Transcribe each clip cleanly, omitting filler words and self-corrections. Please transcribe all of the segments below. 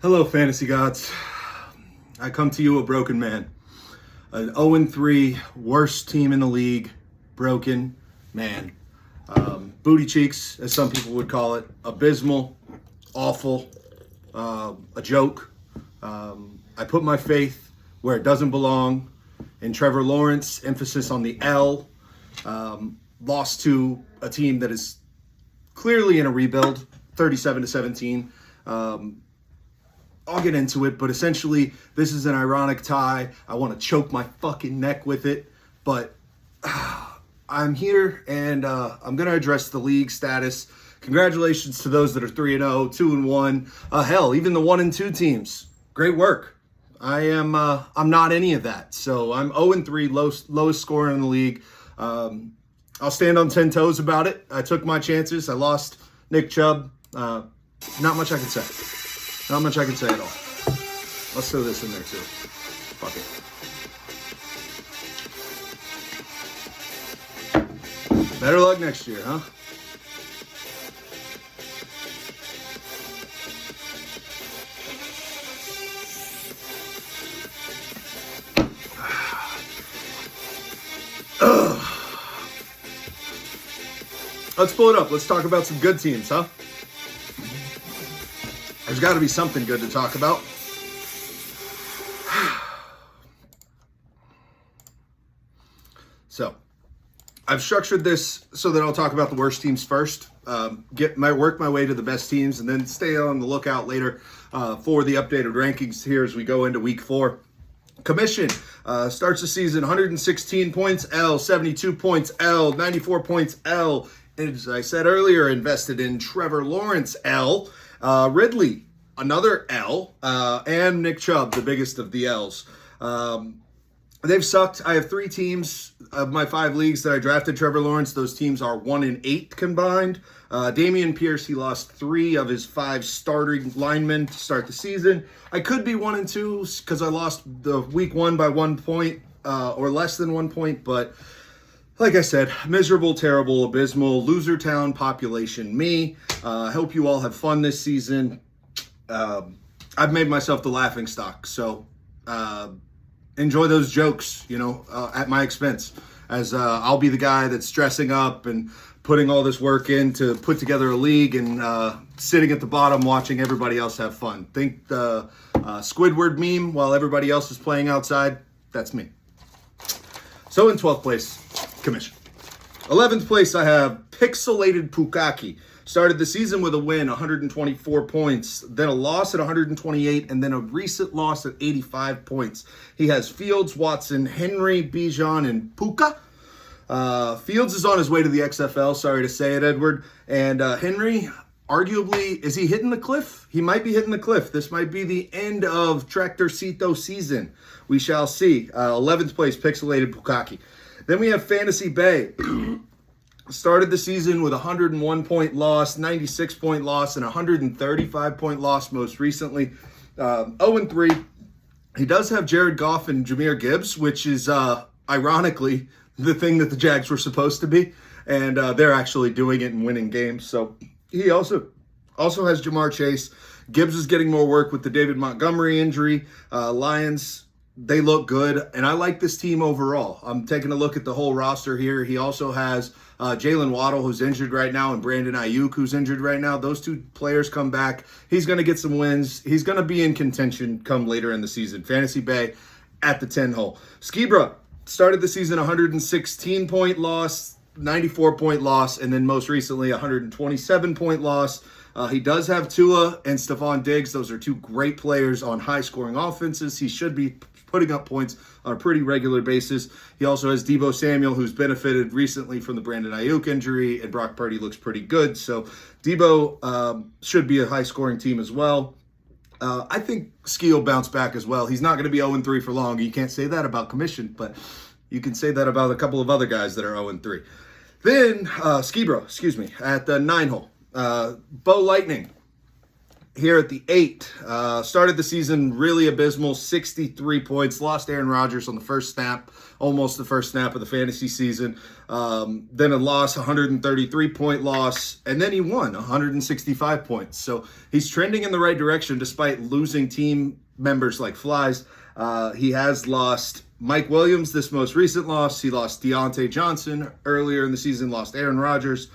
Hello, fantasy gods. I come to you a broken man. An 0-3, worst team in the league, broken man. Booty cheeks, as some people would call it, abysmal, awful, a joke. I put my faith where it doesn't belong in Trevor Lawrence, emphasis on the L. Lost to a team that is clearly in a rebuild, 37-17. I'll get into it, but essentially, this is an ironic tie. I want to choke my fucking neck with it, but I'm here, and I'm going to address the league status. Congratulations to those that are 3-0, 2-1. Hell, even the 1-2 teams. Great work. I'm not any of that. So I'm 0-3, lowest scorer in the league. I'll stand on 10 toes about it. I took my chances. I lost Nick Chubb. Not much I can say. Not much I can say at all. Let's throw this in there too. Fuck it. Better luck next year, huh? Let's pull it up. Let's talk about some good teams, huh? There's got to be something good to talk about. So, I've structured this so that I'll talk about the worst teams first, work my way to the best teams, and then stay on the lookout later for the updated rankings here as we go into week 4. Commission starts the season 116 points, L, 72 points, L, 94 points, L. As I said earlier, invested in Trevor Lawrence, L. Ridley, another L, and Nick Chubb, the biggest of the L's. They've sucked. I have 3 teams of my 5 leagues that I drafted Trevor Lawrence. Those teams are 1-8 combined. Dameon Pierce, he lost 3 of his 5 starting linemen to start the season. I could be 1-2 because I lost the week 1 by 1 point or less than 1 point, but like I said, miserable, terrible, abysmal, loser town population me. I hope you all have fun this season. I've made myself the laughing stock, so enjoy those jokes, at my expense, as I'll be the guy that's dressing up and putting all this work in to put together a league and sitting at the bottom watching everybody else have fun. Think the Squidward meme while everybody else is playing outside. That's me. So in 12th place, Commission. 11th place, I have Pixelated Pukaki. Started the season with a win, 124 points, then a loss at 128, and then a recent loss at 85 points. He has Fields, Watson, Henry, Bijan, and Puka. Fields is on his way to the XFL, sorry to say it, Edward. And Henry, arguably, is he hitting the cliff? He might be hitting the cliff. This might be the end of Tractorcito season. We shall see. 11th place, Pixelated Pukaki. Then we have Fantasy Bay. Started the season with a 101-point loss, 96-point loss, and a 135-point loss most recently. 0-3. He does have Jared Goff and Jahmyr Gibbs, which is, ironically, the thing that the Jags were supposed to be. And they're actually doing it and winning games. So he also has Jamar Chase. Gibbs is getting more work with the David Montgomery injury. Lions, they look good, and I like this team overall. I'm taking a look at the whole roster here. He also has Jalen Waddle, who's injured right now, and Brandon Ayuk, who's injured right now. Those 2 players come back. He's going to get some wins. He's going to be in contention come later in the season. Fantasy Bay at the 10 hole. Skibra started the season 116-point loss, 94-point loss, and then most recently 127-point loss. He does have Tua and Stephon Diggs. Those are 2 great players on high-scoring offenses. He should be putting up points on a pretty regular basis. He also has Deebo Samuel, who's benefited recently from the Brandon Ayuk injury, and Brock Purdy looks pretty good. So Deebo should be a high-scoring team as well. I think Ski will bounce back as well. He's not going to be 0-3 for long. You can't say that about Commission, but you can say that about a couple of other guys that are 0-3. Then Skibro, at the 9 hole. Bo Lightning. here at the 8. Started the season really abysmal, 63 points. Lost Aaron Rodgers on the first snap, almost the first snap of the fantasy season. Then a loss, 133-point loss, and then he won 165 points. So he's trending in the right direction despite losing team members like flies. He has lost Mike Williams this most recent loss. He lost Deontay Johnson earlier in the season, lost Aaron Rodgers.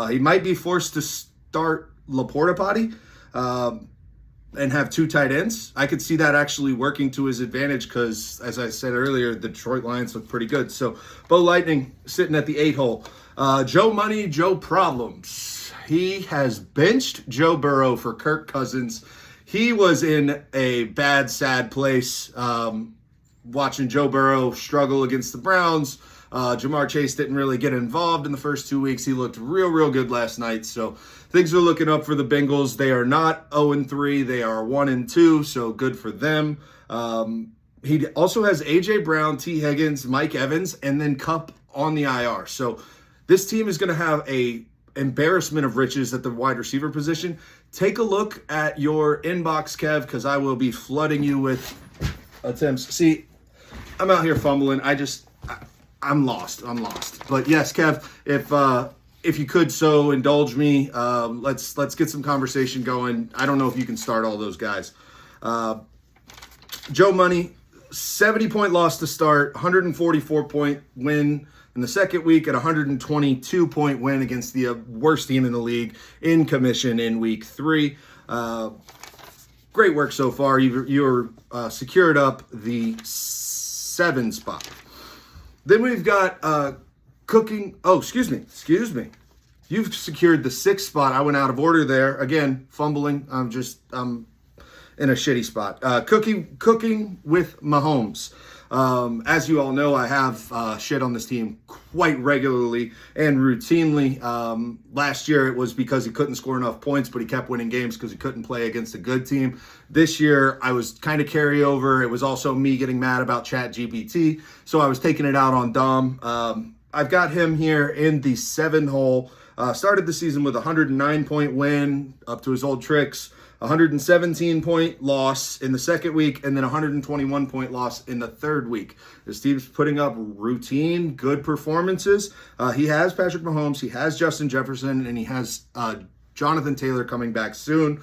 He might be forced to start Laporta Potty and have 2 tight ends. I could see that actually working to his advantage because, as I said earlier, the Detroit Lions look pretty good. So Bo Lightning sitting at the 8 hole. Joe Money, Joe Problems. He has benched Joe Burrow for Kirk Cousins. He was in a bad, sad place watching Joe Burrow struggle against the Browns. Jamar Chase didn't really get involved in the first 2 weeks. He looked real good last night. So things are looking up for the Bengals. They are not 0-3. They are 1-2. So good for them. He also has A.J. Brown, T. Higgins, Mike Evans, and then Kupp on the IR. So this team is going to have a embarrassment of riches at the wide receiver position. Take a look at your inbox, Kev, because I will be flooding you with attempts. See, I'm out here fumbling. I'm lost. But yes, Kev, if you could so indulge me, let's get some conversation going. I don't know if you can start all those guys. Joe Money, 70-point loss to start, 144-point win in the second week, at 122-point win against the worst team in the league in commission in week 3. Great work so far. You're secured up the 7 spot. Then we've got Cooking. Oh, excuse me. You've secured the 6th spot. I went out of order there. Again, fumbling. I'm in a shitty spot. Cooking with Mahomes. As you all know, I have shit on this team quite regularly and routinely. Last year it was because he couldn't score enough points, but he kept winning games because he couldn't play against a good team. This year I was kind of carryover. It was also me getting mad about ChatGPT, so I was taking it out on Dom. I've got him here in the 7 hole. Started the season with a 109-point win, up to his old tricks. 117-point loss in the second week, and then 121-point loss in the third week. This team's putting up routine, good performances. He has Patrick Mahomes, he has Justin Jefferson, and he has Jonathan Taylor coming back soon.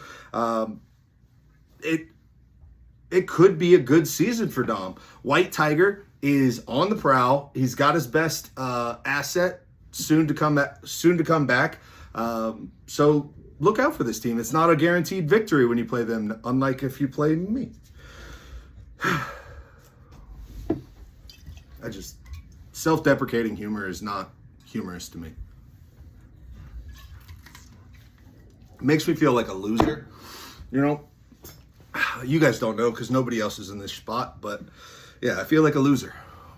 It could be a good season for Dom. White Tiger is on the prowl. He's got his best asset soon to come back. So look out for this team. It's not a guaranteed victory when you play them, unlike if you play me. Self-deprecating humor is not humorous to me. It makes me feel like a loser, you know? You guys don't know because nobody else is in this spot, but yeah, I feel like a loser.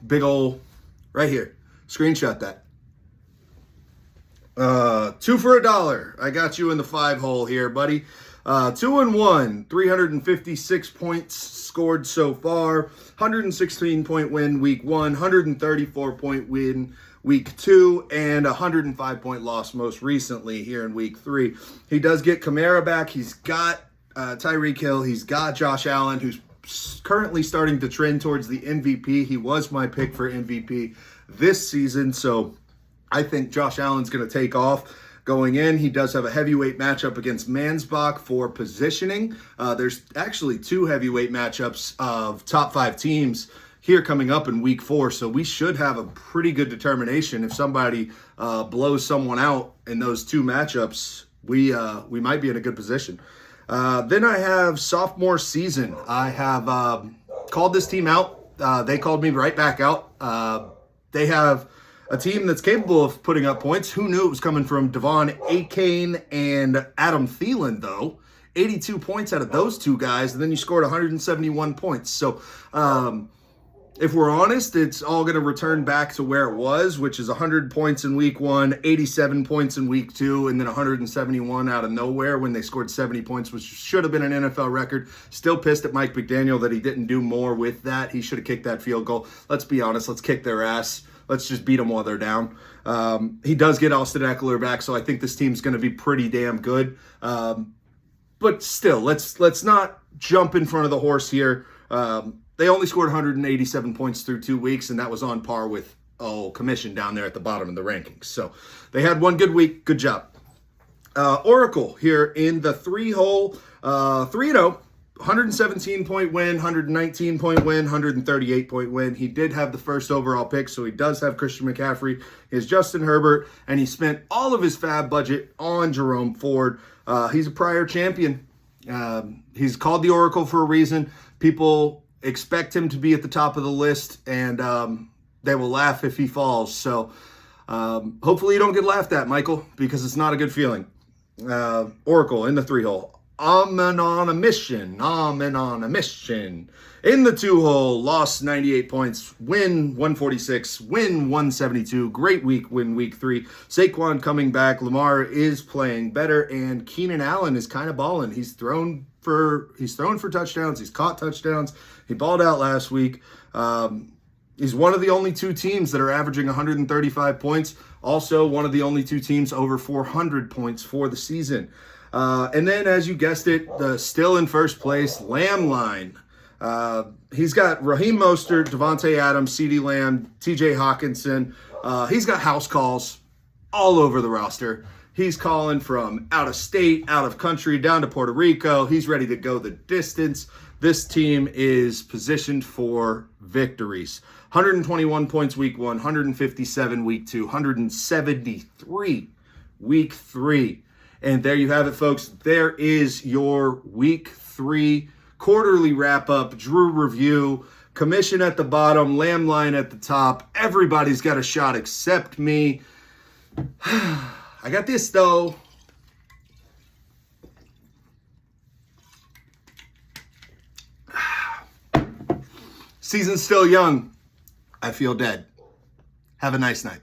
Big ol' right here. Screenshot that. 2 for $1. I got you in the 5 hole here, buddy. 2-1, 356 points scored so far. 116-point win week 1, 134-point win week 2, and 105-point loss most recently here in week 3. He does get Kamara back. He's got Tyreek Hill. He's got Josh Allen, who's currently starting to trend towards the MVP. He was my pick for MVP this season, so I think Josh Allen's going to take off going in. He does have a heavyweight matchup against Mansbach for positioning. There's actually 2 heavyweight matchups of top 5 teams here coming up in week 4, so we should have a pretty good determination. If somebody blows someone out in those 2 matchups, we might be in a good position. Then I have sophomore season. I have called this team out. They called me right back out. They have a team that's capable of putting up points. Who knew it was coming from Devon Achane and Adam Thielen, though? 82 points out of those 2 guys, and then you scored 171 points. So if we're honest, it's all going to return back to where it was, which is 100 points in week 1, 87 points in week 2, and then 171 out of nowhere when they scored 70 points, which should have been an NFL record. Still pissed at Mike McDaniel that he didn't do more with that. He should have kicked that field goal. Let's be honest. Let's kick their ass. Let's just beat them while they're down. He does get Austin Eckler back, so I think this team's going to be pretty damn good. but still, let's not jump in front of the horse here. They only scored 187 points through 2 weeks, and that was on par with Commission down there at the bottom of the rankings. So they had one good week. Good job. Oracle here in the 3-hole, 3-0. 117-point win, 119-point win, 138-point win. He did have the first overall pick, so he does have Christian McCaffrey, his Justin Herbert, and he spent all of his fab budget on Jerome Ford. He's a prior champion. He's called the Oracle for a reason. People expect him to be at the top of the list, and they will laugh if he falls. So hopefully you don't get laughed at, Michael, because it's not a good feeling. Oracle in the 3-hole. I'm on a mission. In the 2-hole, lost 98 points, win 146, win 172. Great week, win week 3. Saquon coming back. Lamar is playing better, and Keenan Allen is kind of balling. He's thrown for touchdowns. He's caught touchdowns. He balled out last week. He's one of the only 2 teams that are averaging 135 points. Also, one of the only 2 teams over 400 points for the season. And then, as you guessed it, still in first place, Lamb line. He's got Raheem Mostert, Devontae Adams, CeeDee Lamb, TJ Hawkinson. He's got house calls all over the roster. He's calling from out of state, out of country, down to Puerto Rico. He's ready to go the distance. This team is positioned for victories. 121 points week 1, 157 week 2, 173 week 3. And there you have it, folks. There is your week 3 quarterly wrap-up, Drew review, Commission at the bottom, Lamb line at the top. Everybody's got a shot except me. I got this, though. Season's still young. I feel dead. Have a nice night.